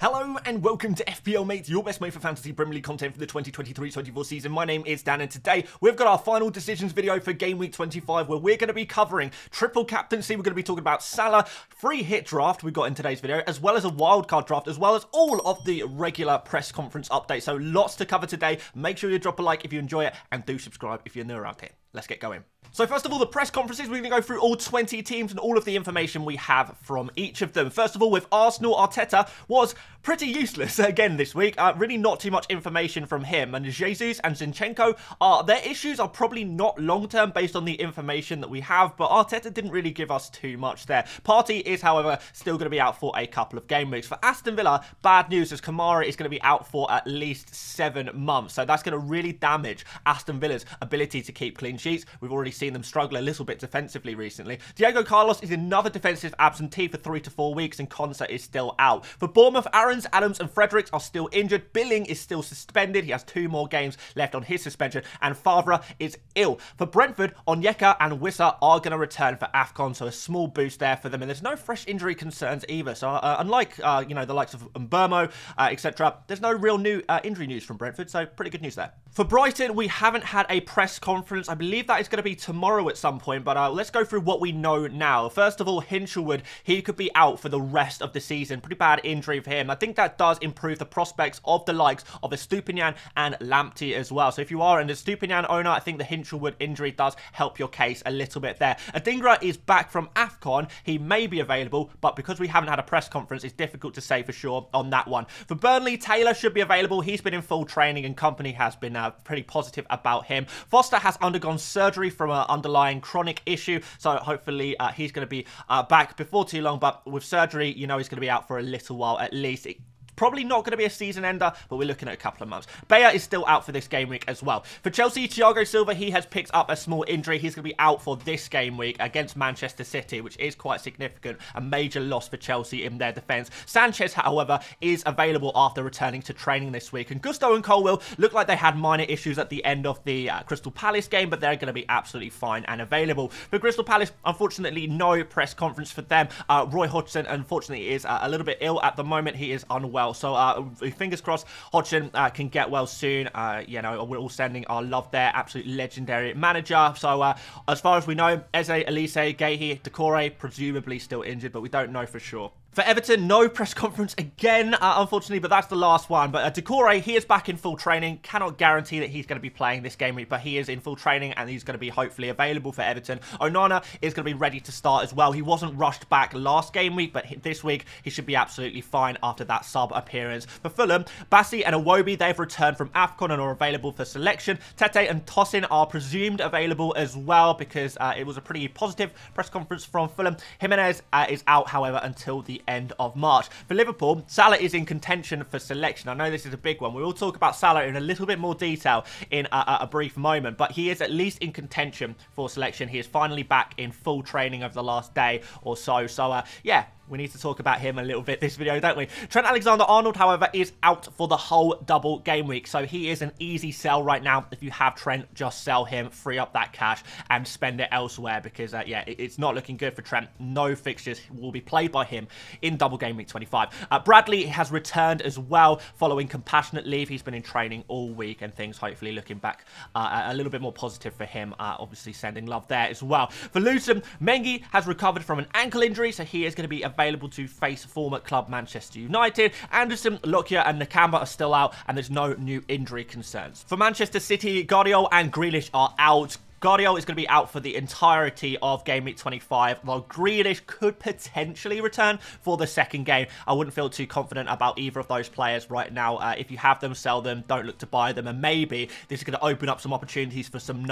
Hello and welcome to FPL Mate, your best mate for fantasy Premier League content for the 2023-24 season. My name is Dan and today we've got our final decisions video for Game Week 25 where we're going to be covering triple captaincy. We're going to be talking about Salah, free hit draft we've got in today's video, as well as a wildcard draft, as well as all of the regular press conference updates. So lots to cover today. Make sure you drop a like if you enjoy it and do subscribe if you're new around here. Let's get going. So first of all, the press conferences, we're going to go through all 20 teams and all of the information we have from each of them. First of all, with Arsenal, Arteta was pretty useless again this week. Really not too much information from him. And Jesus and Zinchenko, their issues are probably not long-term based on the information that we have, but Arteta didn't really give us too much there. Partey is, however, still going to be out for a couple of game weeks. For Aston Villa, bad news as Kamara is going to be out for at least 7 months. So that's going to really damage Aston Villa's ability to keep clean sheets. We've already seen them struggle a little bit defensively recently. Diego Carlos is another defensive absentee for 3 to 4 weeks and Konsa is still out. For Bournemouth, Aarons, Adams and Fredericks are still injured. Billing is still suspended. He has 2 more games left on his suspension and Favre is ill. For Brentford, Onyeka and Wissa are going to return for AFCON, so a small boost there for them, and there's no fresh injury concerns either. So unlike the likes of Mbermo, etc., there's no real new injury news from Brentford, so pretty good news there. For Brighton, we haven't had a press conference. I believe that is going to be tomorrow at some point, but let's go through what we know now. First of all, Hinchelwood, he could be out for the rest of the season. Pretty bad injury for him. I think that does improve the prospects of the likes of Estupinian and Lamptey as well. So if you are an Estupinian owner, I think the Hinchelwood injury does help your case a little bit there. Adingra is back from AFCON. He may be available, but because we haven't had a press conference, it's difficult to say for sure on that one. For Burnley, Taylor should be available. He's been in full training and company has been pretty positive about him. Foster has undergone surgery from an underlying chronic issue, so hopefully he's going to be back before too long, but with surgery, you know he's going to be out for a little while at least. Probably not going to be a season ender, but we're looking at a couple of months. Bayer is still out for this game week as well. For Chelsea, Thiago Silva, he has picked up a small injury. He's going to be out for this game week against Manchester City, which is quite significant. A major loss for Chelsea in their defence. Sanchez, however, is available after returning to training this week. And Gusto and Colwill look like they had minor issues at the end of the Crystal Palace game, but they're going to be absolutely fine and available. For Crystal Palace, unfortunately, no press conference for them. Roy Hodgson, unfortunately, is a little bit ill at the moment. He is unwell. So fingers crossed Hodgson can get well soon. We're all sending our love there. Absolute legendary manager. So as far as we know, Eze, Elise, Gehi, Decore presumably still injured, but we don't know for sure. For Everton, no press conference again, unfortunately, but that's the last one. But Decore, he is back in full training. Cannot guarantee that he's going to be playing this game week, but he is in full training and he's going to be hopefully available for Everton. Onana is going to be ready to start as well. He wasn't rushed back last game week, but this week he should be absolutely fine after that sub appearance. For Fulham, Bassi and Iwobi, they've returned from AFCON and are available for selection. Tete and Tosin are presumed available as well because it was a pretty positive press conference from Fulham. Jimenez is out, however, until the end of March. For Liverpool, Salah is in contention for selection. I know this is a big one. We will talk about Salah in a little bit more detail in a brief moment, but he is at least in contention for selection. He is finally back in full training over the last day or so. So, yeah. We need to talk about him a little bit this video, don't we? Trent Alexander-Arnold, however, is out for the whole double game week. So he is an easy sell right now. If you have Trent, just sell him, free up that cash and spend it elsewhere because, yeah, it's not looking good for Trent. No fixtures will be played by him in double game week 25. Bradley has returned as well following compassionate leave. He's been in training all week and things hopefully looking back a little bit more positive for him. Obviously sending love there as well. For Luton, Mengi has recovered from an ankle injury, so he is going to be available to face former club Manchester United. Anderson, Lockyer and Nakamba are still out and there's no new injury concerns. For Manchester City, Guardiola and Grealish are out. Guardiola is going to be out for the entirety of Game Week 25, while Grealish could potentially return for the second game. I wouldn't feel too confident about either of those players right now. If you have them, sell them. Don't look to buy them. And maybe this is going to open up some opportunities for some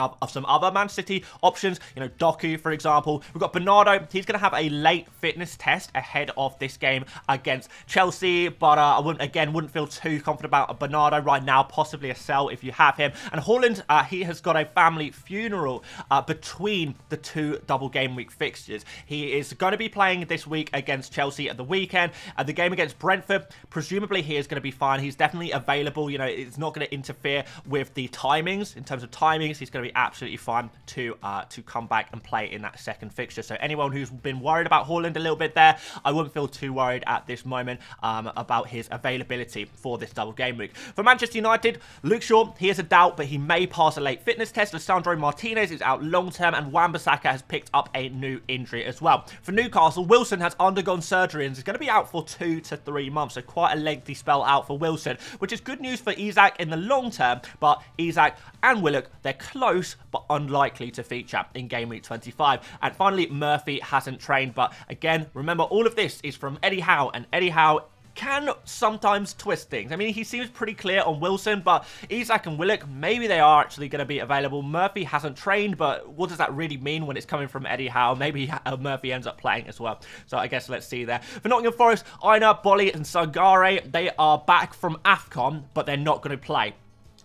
other Man City options. You know, Doku, for example. We've got Bernardo. He's going to have a late fitness test ahead of this game against Chelsea. But I wouldn't feel too confident about Bernardo right now. Possibly a sell if you have him. And Haaland, he has got a family funeral general between the two double game week fixtures. He is going to be playing this week against Chelsea at the weekend, and the game against Brentford, presumably he is going to be fine. He's definitely available. You know, it's not going to interfere with the timings. In terms of timings, he's going to be absolutely fine to come back and play in that second fixture. So anyone who's been worried about Haaland a little bit there, I wouldn't feel too worried at this moment about his availability for this double game week. For Manchester United, Luke Shaw, he is a doubt, but he may pass a late fitness test. Lisandro Martinez is out long-term, and Wan-Bissaka has picked up a new injury as well. For Newcastle, Wilson has undergone surgery and is going to be out for 2 to 3 months, so quite a lengthy spell out for Wilson, which is good news for Isak in the long term, but Isak and Willock, they're close but unlikely to feature in game week 25. And finally, Murphy hasn't trained, but again, remember, all of this is from Eddie Howe, and Eddie Howe can sometimes twist things. I mean, he seems pretty clear on Wilson, but Isak and Willock, maybe they are actually going to be available. Murphy hasn't trained, but what does that really mean when it's coming from Eddie Howe? Maybe Murphy ends up playing as well. So I guess let's see there. For Nottingham Forest, Aina, Bolly and Sangare, they are back from AFCON, but they're not going to play.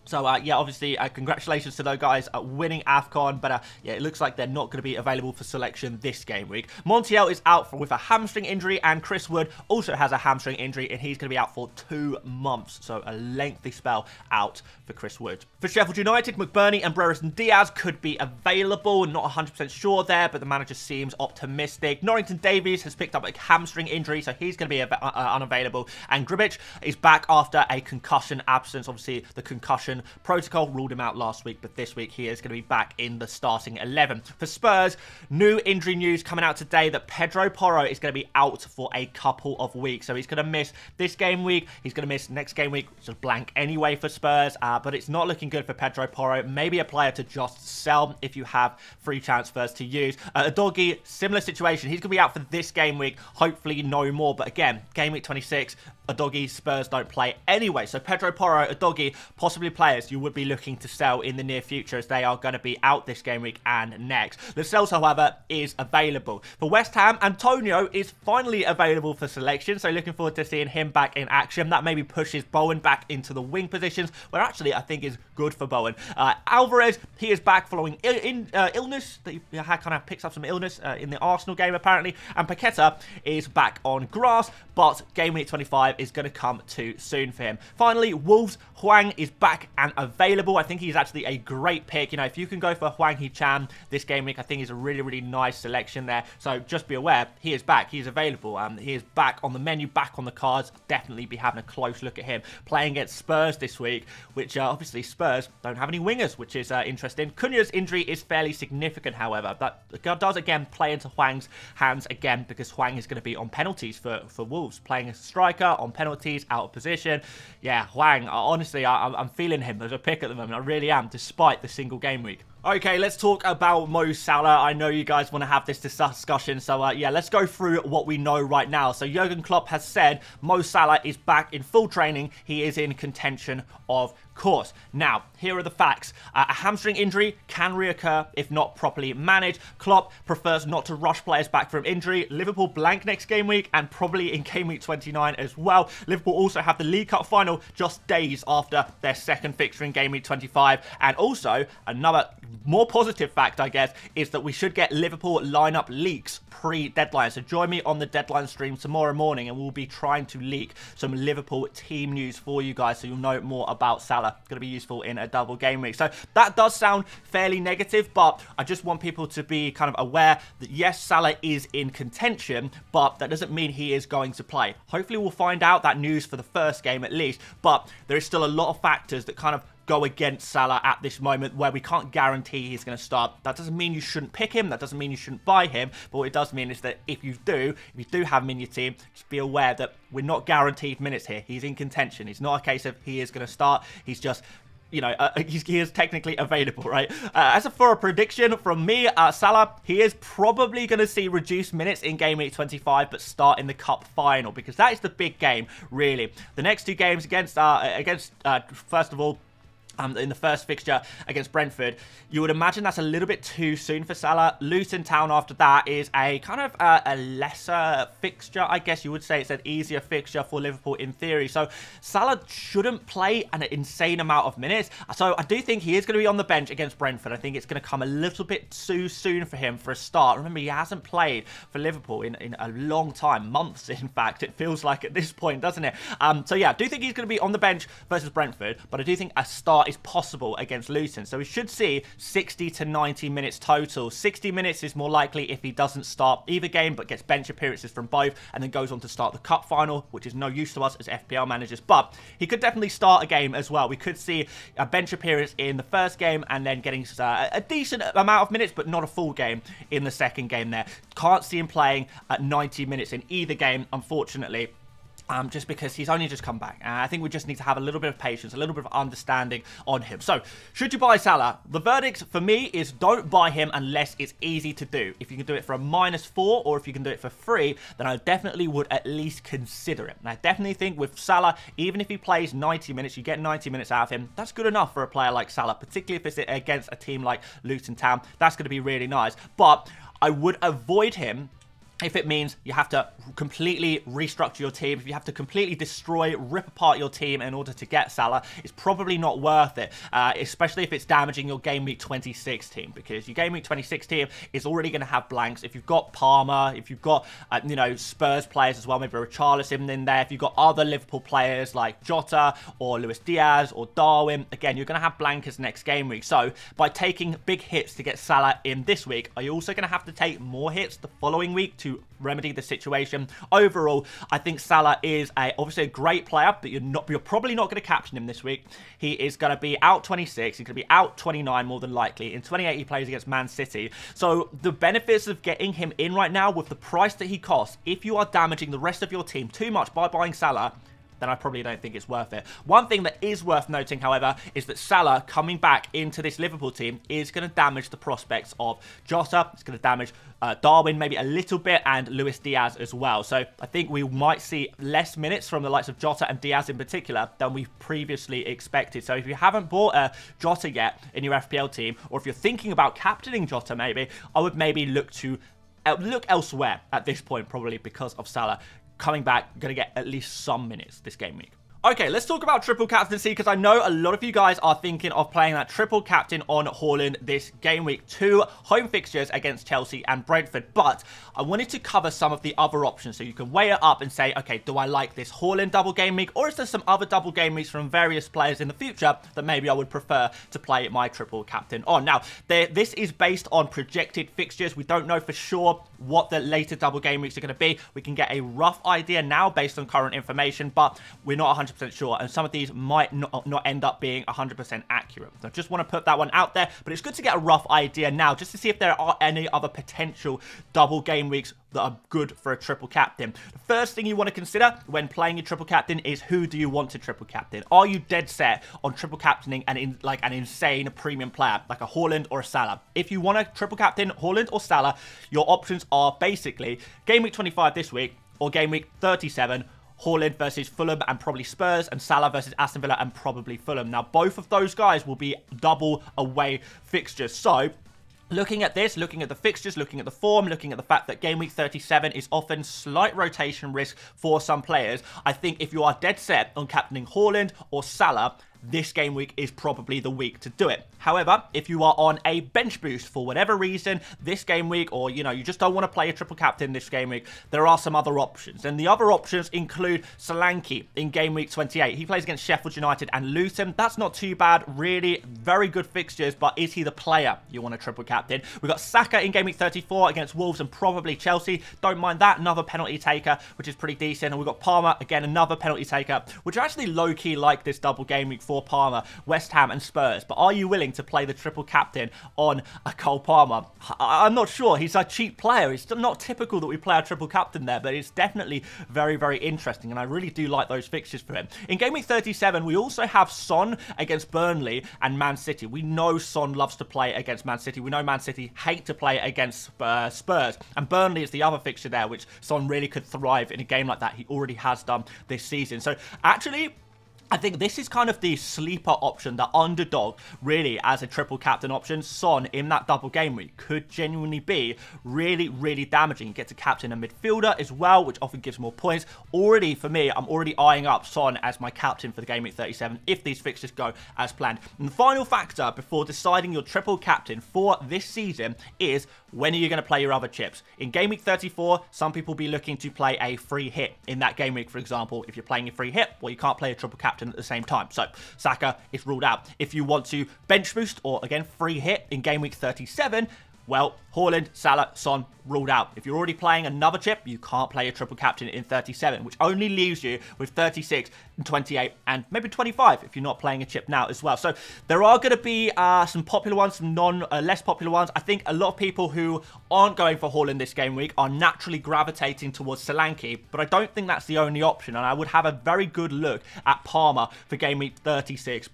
So, yeah, obviously, congratulations to those guys winning AFCON, but yeah, it looks like they're not going to be available for selection this game week. Montiel is out with a hamstring injury, and Chris Wood also has a hamstring injury, and he's going to be out for 2 months. So, a lengthy spell out for Chris Wood. For Sheffield United, McBurney and Brereton Diaz could be available. Not 100% sure there, but the manager seems optimistic. Norrington Davies has picked up a hamstring injury, so he's going to be unavailable. And Gribic is back after a concussion absence. Obviously, the concussion protocol ruled him out last week, but this week he is going to be back in the starting 11. For Spurs, new injury news coming out today that Pedro Porro is going to be out for a couple of weeks. So he's going to miss this game week. He's going to miss next game week, which is blank anyway for Spurs, but it's not looking good for Pedro Porro. Maybe a player to just sell if you have free transfers to use. Udogie, similar situation. He's going to be out for this game week, hopefully no more. But again, game week 26, Udogie, Spurs don't play anyway. So Pedro Porro, Udogie, possibly players you would be looking to sell in the near future, as they are going to be out this game week and next. Lascelles, however, is available. For West Ham, Antonio is finally available for selection, so looking forward to seeing him back in action. That maybe pushes Bowen back into the wing positions, where actually I think is good for Bowen. Alvarez, he is back following illness. He kind of picks up some illness in the Arsenal game apparently, and Paqueta is back on grass, but game week 25 is going to come too soon for him. Finally, Wolves, Hwang is back and available. I think he's actually a great pick. You know, if you can go for Hwang Hee-chan this game week, I think he's a really, really nice selection there. So just be aware, he is back. He is available. He is back on the menu, back on the cards. Definitely be having a close look at him. Playing against Spurs this week, which obviously Spurs don't have any wingers, which is interesting. Cunha's injury is fairly significant, however. That does, again, play into Hwang's hands again, because Hwang is going to be on penalties for Wolves. Playing a striker on penalties, out of position. Yeah, Hwang, honestly, I'm feeling him as a pick at the moment. I really am, despite the single game week. Okay, let's talk about Mo Salah. I know you guys want to have this discussion, so yeah, let's go through what we know right now. So Jurgen Klopp has said Mo Salah is back in full training. He is in contention, of course. Now, here are the facts. A hamstring injury can reoccur if not properly managed. Klopp prefers not to rush players back from injury. Liverpool blank next game week, and probably in game week 29 as well. Liverpool also have the League Cup final just days after their second fixture in game week 25. And also, another more positive fact, I guess, is that we should get Liverpool lineup leaks pre-deadline. So join me on the deadline stream tomorrow morning, and we'll be trying to leak some Liverpool team news for you guys, so you'll know more about Salah. It's going to be useful in a double game week. So that does sound fairly negative, but I just want people to be kind of aware that yes, Salah is in contention, but that doesn't mean he is going to play. Hopefully we'll find out that news for the first game at least, but there is still a lot of factors that kind of go against Salah at this moment, where we can't guarantee he's going to start. That doesn't mean you shouldn't pick him. That doesn't mean you shouldn't buy him. But what it does mean is that if you do have him in your team, just be aware that we're not guaranteed minutes here. He's in contention. It's not a case of he is going to start. He's just, you know, he is technically available, right? As for a prediction from me, Salah, he is probably going to see reduced minutes in game week 25, but start in the cup final, because that is the big game, really. The next two games against first of all, in the first fixture against Brentford. You would imagine that's a little bit too soon for Salah. Luton Town after that is a kind of a lesser fixture, I guess you would say. It's an easier fixture for Liverpool in theory. So Salah shouldn't play an insane amount of minutes. So I do think he is going to be on the bench against Brentford. I think it's going to come a little bit too soon for him for a start. Remember, he hasn't played for Liverpool in a long time, months in fact, it feels like at this point, doesn't it? So yeah, I do think he's going to be on the bench versus Brentford, but I do think a start is possible against Luton. So we should see 60 to 90 minutes total. 60 minutes is more likely if he doesn't start either game, but gets bench appearances from both, and then goes on to start the cup final, which is no use to us as FPL managers. But he could definitely start a game as well. We could see a bench appearance in the first game, and then getting a decent amount of minutes, but not a full game in the second game there. Can't see him playing at 90 minutes in either game, unfortunately. Just because he's only just come back. I think we just need to have a little bit of patience, a little bit of understanding on him. So, should you buy Salah? The verdict for me is don't buy him unless it's easy to do. If you can do it for a -4 or if you can do it for free, then I definitely would at least consider it. And I definitely think with Salah, even if he plays 90 minutes, you get 90 minutes out of him, that's good enough for a player like Salah, particularly if it's against a team like Luton Town. That's going to be really nice. But I would avoid him if it means you have to completely restructure your team, if you have to completely destroy, rip apart your team in order to get Salah, it's probably not worth it, especially if it's damaging your Game Week 26 team, because your Game Week 26 team is already going to have blanks. If you've got Palmer, if you've got, you know, Spurs players as well, maybe Richarlison in there, if you've got other Liverpool players like Jota or Luis Diaz or Darwin, again, you're going to have blankers next game week. So by taking big hits to get Salah in this week, are you also going to have to take more hits the following week to remedy the situation? Overall, I think Salah is obviously a great player, but you're probably not going to captain him this week. He is going to be out 26. He's going to be out 29 more than likely. In 28, he plays against Man City. So the benefits of getting him in right now with the price that he costs, if you are damaging the rest of your team too much by buying Salah, then I probably don't think it's worth it. One thing that is worth noting, however, is that Salah coming back into this Liverpool team is going to damage the prospects of Jota. It's going to damage Darwin maybe a little bit, and Luis Diaz as well. So I think we might see less minutes from the likes of Jota and Diaz in particular than we previously expected. So if you haven't bought Jota yet in your FPL team, or if you're thinking about captaining Jota maybe, I would maybe look elsewhere at this point, probably because of Salah coming back, going to get at least some minutes this game week. Okay, let's talk about triple captaincy, because I know a lot of you guys are thinking of playing that triple captain on Haaland this game week. 2 home fixtures against Chelsea and Brentford, but I wanted to cover some of the other options so you can weigh it up and say, okay, do I like this Haaland double game week, or is there some other double game weeks from various players in the future that maybe I would prefer to play my triple captain on? Now, this is based on projected fixtures. We don't know for sure what the later double game weeks are going to be. We can get a rough idea now based on current information, but we're not 100% sure, and some of these might not end up being 100% accurate. So I just want to put that one out there, but it's good to get a rough idea now just to see if there are any other potential double game weeks that are good for a triple captain. The first thing you want to consider when playing your triple captain is, who do you want to triple captain? Are you dead set on triple captaining an insane premium player like a Haaland or a Salah? If you want to triple captain Haaland or Salah, your options are basically game week 25 this week or game week 37, Haaland versus Fulham and probably Spurs, and Salah versus Aston Villa and probably Fulham. Now, both of those guys will be double away fixtures. So, looking at this, looking at the fixtures, looking at the form, looking at the fact that game week 37 is often slight rotation risk for some players, I think if you are dead set on captaining Haaland or Salah, this game week is probably the week to do it. However, if you are on a bench boost for whatever reason this game week, or you just don't want to play a triple captain this game week, there are some other options. And the other options include Solanke in game week 28. He plays against Sheffield United and Luton. That's not too bad, really very good fixtures, but is he the player you want to triple captain? We've got Saka in game week 34 against Wolves and probably Chelsea. Don't mind that, another penalty taker, which is pretty decent. And we've got Palmer, again, another penalty taker, which are actually low-key like this double game week for Palmer, West Ham and Spurs. But are you willing to play the triple captain on a Cole Palmer? I'm not sure. He's a cheap player. It's not typical that we play a triple captain there, but it's definitely very, very interesting, and I really do like those fixtures for him. In game week 37, we also have Son against Burnley and Man City. We know Son loves to play against Man City. We know Man City hate to play against Spurs, and Burnley is the other fixture there, which Son really could thrive in a game like that. He already has done this season. So actually, I think this is kind of the sleeper option, the underdog, really, as a triple captain option. Son in that double game week could genuinely be really, really damaging. You get to captain a midfielder as well, which often gives more points. Already, for me, I'm already eyeing up Son as my captain for the game week 37 if these fixtures go as planned. And the final factor before deciding your triple captain for this season is when are you going to play your other chips? In game week 34, some people will be looking to play a free hit in that game week, for example. If you're playing a free hit, well, you can't play a triple captain at the same time. So Saka is ruled out. If you want to bench boost or, again, free hit in game week 37, well, Haaland, Salah, Son, ruled out. If you're already playing another chip, you can't play a triple captain in 37, which only leaves you with 36 and 28 and maybe 25 if you're not playing a chip now as well. So there are going to be some popular ones, some less popular ones. I think a lot of people who aren't going for Haaland this game week are naturally gravitating towards Solanke, but I don't think that's the only option, and I would have a very good look at Palmer for game week 36.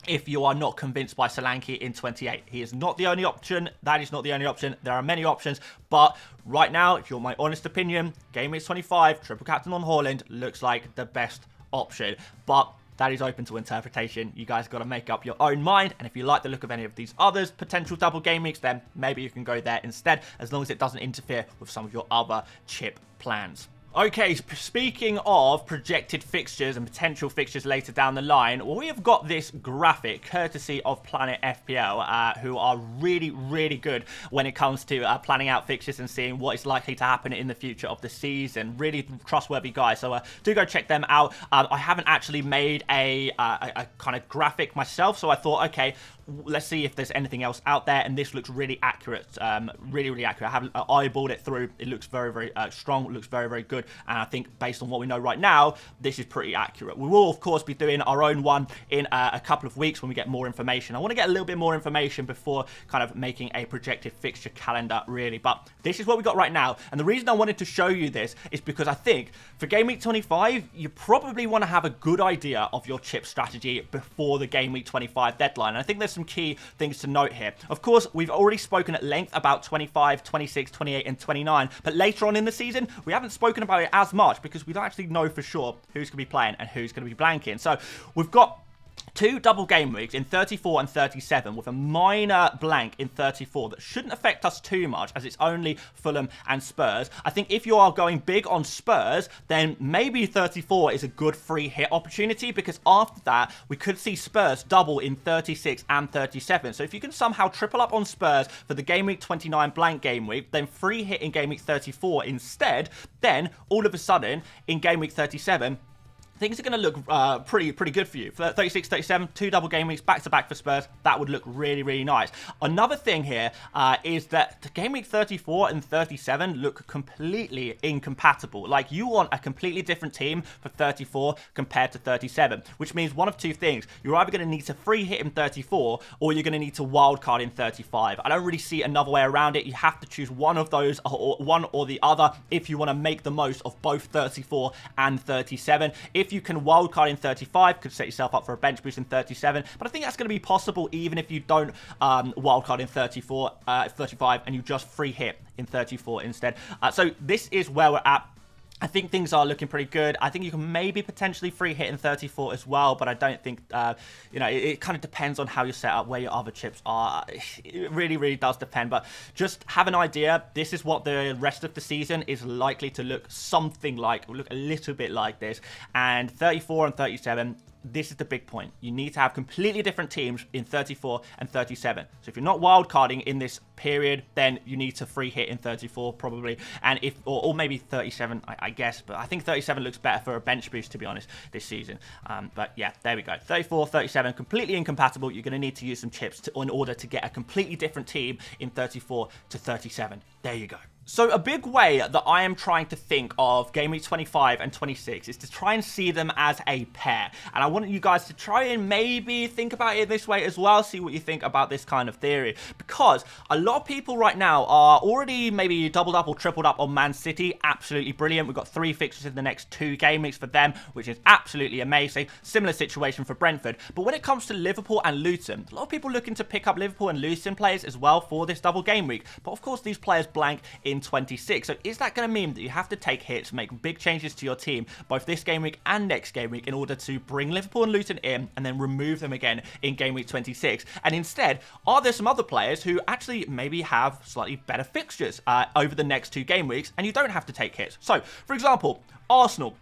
If you are not convinced by Solanke in 28. He is not the only option. That is not the only option. There are many options. But right now, if you want my honest opinion, game week 25, triple captain on Haaland looks like the best option. But that is open to interpretation. You guys got to make up your own mind. And if you like the look of any of these others potential double game weeks, then maybe you can go there instead, as long as it doesn't interfere with some of your other chip plans. Okay, speaking of projected fixtures and potential fixtures later down the line, we have got this graphic courtesy of Planet FPL, who are really, really good when it comes to planning out fixtures and seeing what is likely to happen in the future of the season. Really trustworthy guys, so do go check them out. I haven't actually made a kind of graphic myself, so I thought, okay, let's see if there's anything else out there, and this looks really accurate, really accurate. I haven't eyeballed it through. It looks very, very strong. It looks very, very good, and I think based on what we know right now, this is pretty accurate. We will, of course, be doing our own one in a couple of weeks when we get more information. I want to get a little bit more information before kind of making a projected fixture calendar, really, but this is what we got right now, and the reason I wanted to show you this is because I think for game week 25, you probably want to have a good idea of your chip strategy before the game week 25 deadline, and I think there's some key things to note here. Of course, we've already spoken at length about 25, 26, 28, and 29, but later on in the season, we haven't spoken about it as much because we don't actually know for sure who's going to be playing and who's going to be blanking. So we've got two double game weeks in 34 and 37 with a minor blank in 34 that shouldn't affect us too much as it's only Fulham and Spurs. I think if you are going big on Spurs, then maybe 34 is a good free hit opportunity, because after that we could see Spurs double in 36 and 37. So if you can somehow triple up on Spurs for the game week 29 blank game week, then free hit in game week 34 instead, then all of a sudden in game week 37 things are going to look pretty good for you. For 36, 37, two double game weeks back-to-back for Spurs, that would look really, really nice. Another thing here is that the game week 34 and 37 look completely incompatible. Like, you want a completely different team for 34 compared to 37, which means one of two things. You're either going to need to free hit in 34 or you're going to need to wildcard in 35. I don't really see another way around it. You have to choose one of those, or one or the other, if you want to make the most of both 34 and 37. If you can wildcard in 35, could set yourself up for a bench boost in 37, but I think that's going to be possible even if you don't wildcard in 35, and you just free hit in 34 instead. So this is where we're at. I think things are looking pretty good. I think you can maybe potentially free hit in 34 as well, but I don't think, you know, it kind of depends on how you're set up, where your other chips are. It really, really does depend, but just have an idea. This is what the rest of the season is likely to look something like, look a little bit like this, and 34 and 37, this is the big point. You need to have completely different teams in 34 and 37. So if you're not wildcarding in this period, then you need to free hit in 34 probably, and if or maybe 37, I guess, but I think 37 looks better for a bench boost, to be honest, this season. But yeah, there we go. 34, 37, completely incompatible. You're going to need to use some chips in order to get a completely different team in 34 to 37. There you go. So a big way that I am trying to think of game week 25 and 26 is to try and see them as a pair. And I want you guys to try and maybe think about it this way as well, see what you think about this kind of theory. Because a lot of people right now are already maybe doubled up or tripled up on Man City. Absolutely brilliant. We've got 3 fixtures in the next 2 game weeks for them, which is absolutely amazing. Similar situation for Brentford. But when it comes to Liverpool and Luton, a lot of people looking to pick up Liverpool and Luton players as well for this double game week. But of course, these players blank in in 26. So is that going to mean that you have to take hits, make big changes to your team, both this game week and next game week, in order to bring Liverpool and Luton in and then remove them again in game week 26? And instead, are there some other players who actually maybe have slightly better fixtures over the next 2 game weeks, and you don't have to take hits? So, for example, Arsenal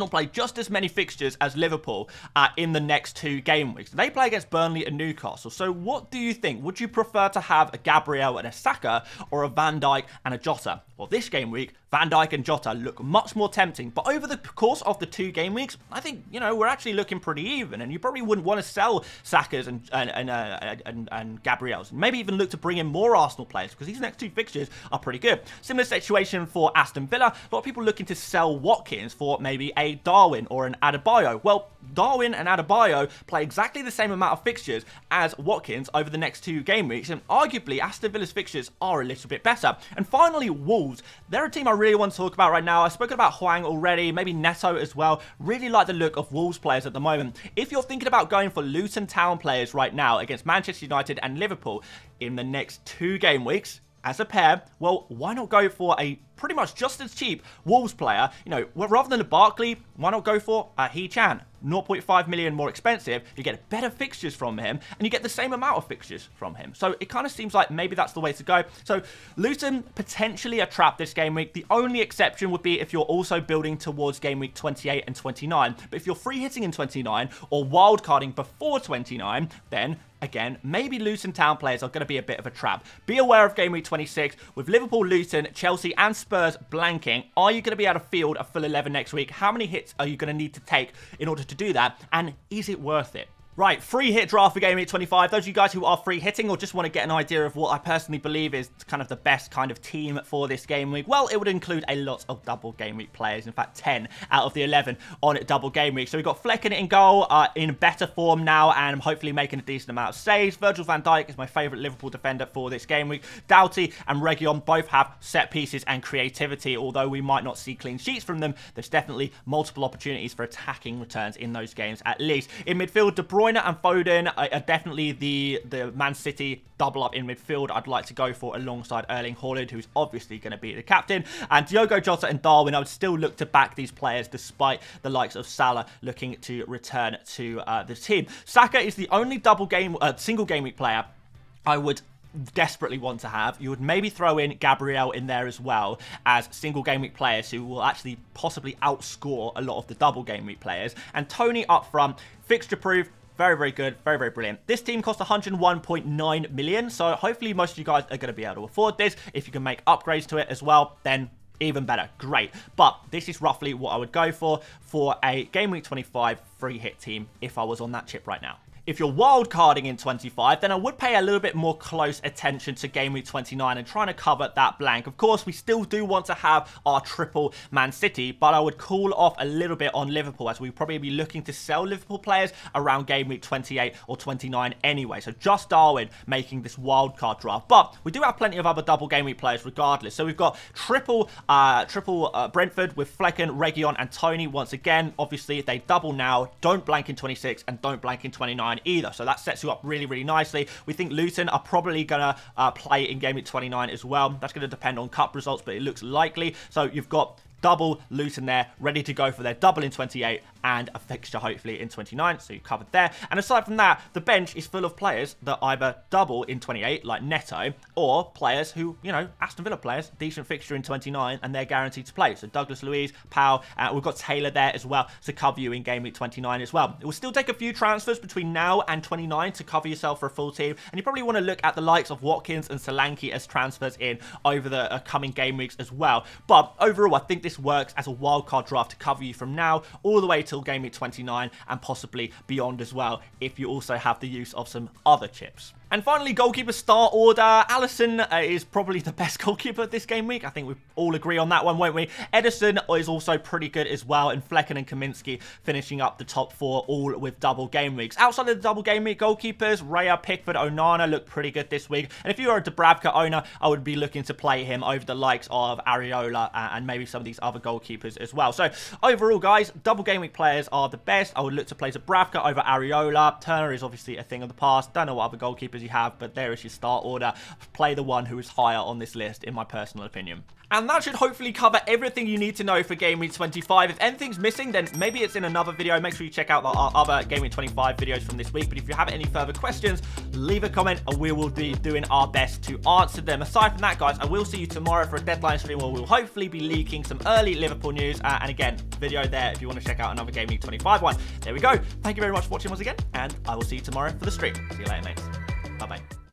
play just as many fixtures as Liverpool in the next 2 game weeks. They play against Burnley and Newcastle. So what do you think? Would you prefer to have a Gabriel and a Saka, or a Van Dijk and a Jota? Well, this game week, Van Dijk and Jota look much more tempting. But over the course of the 2 game weeks, I think, you know, we're actually looking pretty even. And you probably wouldn't want to sell Saka's and Gabriel's. Maybe even look to bring in more Arsenal players, because these next 2 fixtures are pretty good. Similar situation for Aston Villa. A lot of people looking to sell Watkins for maybe a Darwin or an Adebayo. Well, Darwin and Adebayo play exactly the same amount of fixtures as Watkins over the next 2 game weeks, and arguably Aston Villa's fixtures are a little bit better. And finally, Wolves. They're a team I really want to talk about right now. I've spoken about Hwang already, maybe Neto as well. Really like the look of Wolves players at the moment. If you're thinking about going for Luton Town players right now against Manchester United and Liverpool in the next 2 game weeks as a pair, well, why not go for a pretty much just as cheap Wolves player? You know, rather than a Barkley, why not go for a He-Chan? 0.5 million more expensive, you get better fixtures from him, and you get the same amount of fixtures from him. So it kind of seems like maybe that's the way to go. So Luton, potentially a trap this game week. The only exception would be if you're also building towards game week 28 and 29. But if you're free hitting in 29 or wildcarding before 29, then again, maybe Luton Town players are going to be a bit of a trap. Be aware of game week 26 with Liverpool, Luton, Chelsea and Spurs blanking. Are you going to be able to field a full 11 next week? How many hits are you going to need to take in order to do that? And is it worth it? Right, free hit draft for game week 25. Those of you guys who are free hitting or just want to get an idea of what I personally believe is kind of the best kind of team for this game week, well, it would include a lot of double game week players. In fact, 10 out of the 11 on double game week. So we've got Flecken in goal, in better form now, and hopefully making a decent amount of saves. Virgil van Dijk is my favourite Liverpool defender for this game week. Doughty and Reguilon both have set pieces and creativity. Although we might not see clean sheets from them, there's definitely multiple opportunities for attacking returns in those games at least. In midfield, De Bruyne and Foden are definitely the Man City double up in midfield I'd like to go for alongside Erling Haaland, who's obviously going to be the captain. And Diogo Jota and Darwin, I would still look to back these players despite the likes of Salah looking to return to the team. Saka is the only single game week player I would desperately want to have. You would maybe throw in Gabriel in there as well as single game week players who will actually possibly outscore a lot of the double game week players. And Tony up front, fixture proof, very, very good. Very, very brilliant. This team cost 101.9 million. So hopefully most of you guys are going to be able to afford this. If you can make upgrades to it as well, then even better. Great. But this is roughly what I would go for a Game Week 25 free hit team if I was on that chip right now. If you're wildcarding in 25, then I would pay a little bit more close attention to Game Week 29 and trying to cover that blank. Of course, we still do want to have our triple Man City, but I would cool off a little bit on Liverpool, as we'd probably be looking to sell Liverpool players around Game Week 28 or 29 anyway. So just Darwin making this wildcard draft. But we do have plenty of other double Game Week players regardless. So we've got triple Brentford with Flecken, Reguilon and Tony. Once again, obviously, they double now. Don't blank in 26 and don't blank in 29. Either, so that sets you up really, really nicely. We think Luton are probably gonna play in game week 29 as well. That's going to depend on cup results, but it looks likely. So you've got double Luton there, ready to go for their double in 28 and a fixture hopefully in 29, so you're covered there. And aside from that, the bench is full of players that either double in 28, like Neto, or players who, you know, Aston Villa players, decent fixture in 29, and they're guaranteed to play. So Douglas Luiz, Powell, we've got Taylor there as well to cover you in game week 29 as well. It will still take a few transfers between now and 29 to cover yourself for a full team, and you probably want to look at the likes of Watkins and Solanke as transfers in over the coming game weeks as well. But overall, I think this works as a wildcard draft to cover you from now all the way till game week 29 and possibly beyond as well, if you also have the use of some other chips. And finally, goalkeeper start order. Alisson is probably the best goalkeeper this game week. I think we all agree on that one, won't we? Ederson is also pretty good as well, and Flecken and Kaminsky finishing up the top four, all with double game weeks. Outside of the double game week goalkeepers, Raya, Pickford, Onana look pretty good this week. And if you are a Dubravka owner, I would be looking to play him over the likes of Areola and maybe some of these other goalkeepers as well. So overall, guys, double game week players are the best. I would look to play Dubravka over Areola. Turner is obviously a thing of the past. Don't know what other goalkeepers you have, but there is your start order. Play the one who is higher on this list, in my personal opinion. And that should hopefully cover everything you need to know for Game Week 25. If anything's missing, then maybe it's in another video. Make sure you check out our other Game Week 25 videos from this week. But if you have any further questions, leave a comment and we will be doing our best to answer them. Aside from that, guys, I will see you tomorrow for a deadline stream where we'll hopefully be leaking some early Liverpool news. And again, video there if you want to check out another Game Week 25 one. There we go. Thank you very much for watching once again, and I will see you tomorrow for the stream. See you later, mates. Bye-bye.